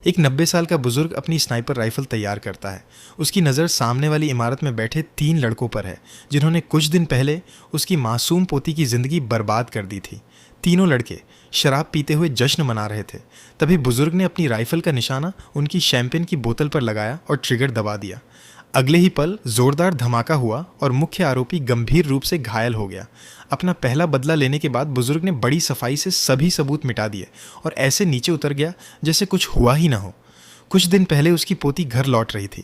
एक 90 साल का बुजुर्ग अपनी स्नाइपर राइफल तैयार करता है। उसकी नज़र सामने वाली इमारत में बैठे 3 लड़कों पर है जिन्होंने कुछ दिन पहले उसकी मासूम पोती की ज़िंदगी बर्बाद कर दी थी। तीनों लड़के शराब पीते हुए जश्न मना रहे थे। तभी बुजुर्ग ने अपनी राइफल का निशाना उनकी शैंपेन की बोतल पर लगाया और ट्रिगर दबा दिया। अगले ही पल जोरदार धमाका हुआ और मुख्य आरोपी गंभीर रूप से घायल हो गया। अपना पहला बदला लेने के बाद बुजुर्ग ने बड़ी सफाई से सभी सबूत मिटा दिए और ऐसे नीचे उतर गया जैसे कुछ हुआ ही ना हो। कुछ दिन पहले उसकी पोती घर लौट रही थी।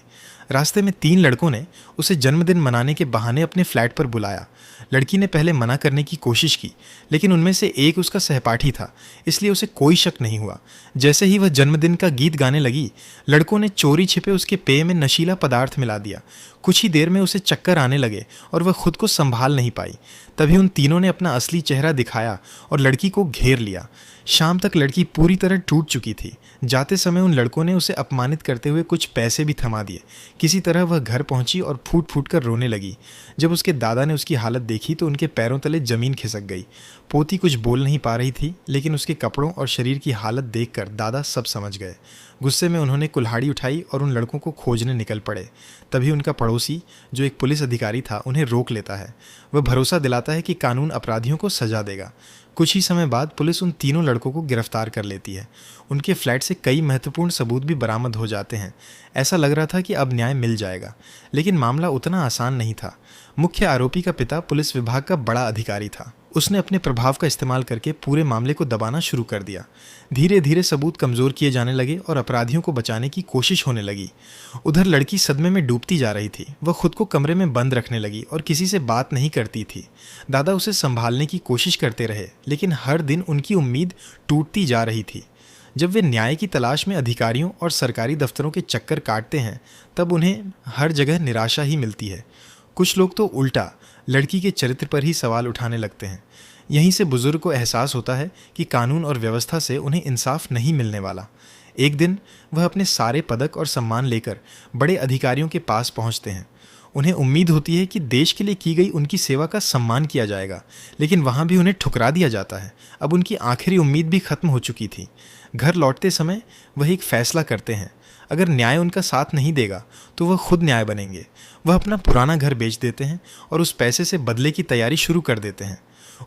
रास्ते में 3 लड़कों ने उसे जन्मदिन मनाने के बहाने अपने फ्लैट पर बुलाया। लड़की ने पहले मना करने की कोशिश की, लेकिन उनमें से एक उसका सहपाठी था, इसलिए उसे कोई शक नहीं हुआ। जैसे ही वह जन्मदिन का गीत गाने लगी, लड़कों ने चोरी छिपे उसके पेय में नशीला पदार्थ मिला दिया। कुछ ही देर में उसे चक्कर आने लगे और वह खुद को संभाल नहीं पाई। तभी उन तीनों ने अपना असली चेहरा दिखाया और लड़की को घेर लिया। शाम तक लड़की पूरी तरह टूट चुकी थी। जाते समय उन लड़कों ने उसे अपमानित करते हुए कुछ पैसे भी थमा दिए। किसी तरह वह घर पहुंची और फूट फूट कर रोने लगी। जब उसके दादा ने उसकी हालत देखी तो उनके पैरों तले जमीन खिसक गई। पोती कुछ बोल नहीं पा रही थी, लेकिन उसके कपड़ों और शरीर की हालत देखकर दादा सब समझ गए। गुस्से में उन्होंने कुल्हाड़ी उठाई और उन लड़कों को खोजने निकल पड़े। तभी उनका पड़ोसी, जो एक पुलिस अधिकारी था, उन्हें रोक लेता है। वह भरोसा दिलाता है कि कानून अपराधियों को सजा देगा। कुछ ही समय बाद पुलिस उन तीनों लड़कों को गिरफ्तार कर लेती है। उनके फ्लैट से कई महत्वपूर्ण सबूत भी बरामद हो जाते हैं। ऐसा लग रहा था कि अब न्याय मिल जाएगा, लेकिन मामला उतना आसान नहीं था। मुख्य आरोपी का पिता पुलिस विभाग का बड़ा अधिकारी था। उसने अपने प्रभाव का इस्तेमाल करके पूरे मामले को दबाना शुरू कर दिया। धीरे धीरे सबूत कमज़ोर किए जाने लगे और अपराधियों को बचाने की कोशिश होने लगी। उधर लड़की सदमे में डूबती जा रही थी। वह खुद को कमरे में बंद रखने लगी और किसी से बात नहीं करती थी। दादा उसे संभालने की कोशिश करते रहे, लेकिन हर दिन उनकी उम्मीद टूटती जा रही थी। जब वे न्याय की तलाश में अधिकारियों और सरकारी दफ्तरों के चक्कर काटते हैं, तब उन्हें हर जगह निराशा ही मिलती है। कुछ लोग तो उल्टा लड़की के चरित्र पर ही सवाल उठाने लगते हैं। यहीं से बुजुर्ग को एहसास होता है कि कानून और व्यवस्था से उन्हें इंसाफ नहीं मिलने वाला। एक दिन वह अपने सारे पदक और सम्मान लेकर बड़े अधिकारियों के पास पहुंचते हैं। उन्हें उम्मीद होती है कि देश के लिए की गई उनकी सेवा का सम्मान किया जाएगा, लेकिन वहाँ भी उन्हें ठुकरा दिया जाता है। अब उनकी आखिरी उम्मीद भी खत्म हो चुकी थी। घर लौटते समय वह एक फैसला करते हैं। अगर न्याय उनका साथ नहीं देगा तो वह खुद न्याय बनेंगे। वह अपना पुराना घर बेच देते हैं और उस पैसे से बदले की तैयारी शुरू कर देते हैं।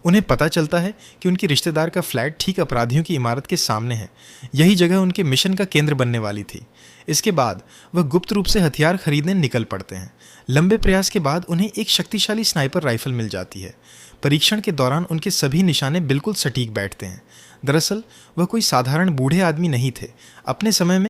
उन्हें पता चलता है कि उनके रिश्तेदार का फ्लैट ठीक अपराधियों की इमारत के सामने है। यही जगह उनके मिशन का केंद्र बनने वाली थी। इसके बाद वह गुप्त रूप से हथियार खरीदने निकल पड़ते हैं। लंबे प्रयास के बाद उन्हें एक शक्तिशाली स्नाइपर राइफल मिल जाती है। परीक्षण के दौरान उनके सभी निशाने बिल्कुल सटीक बैठते हैं। दरअसल वह कोई साधारण बूढ़े आदमी नहीं थे। अपने समय में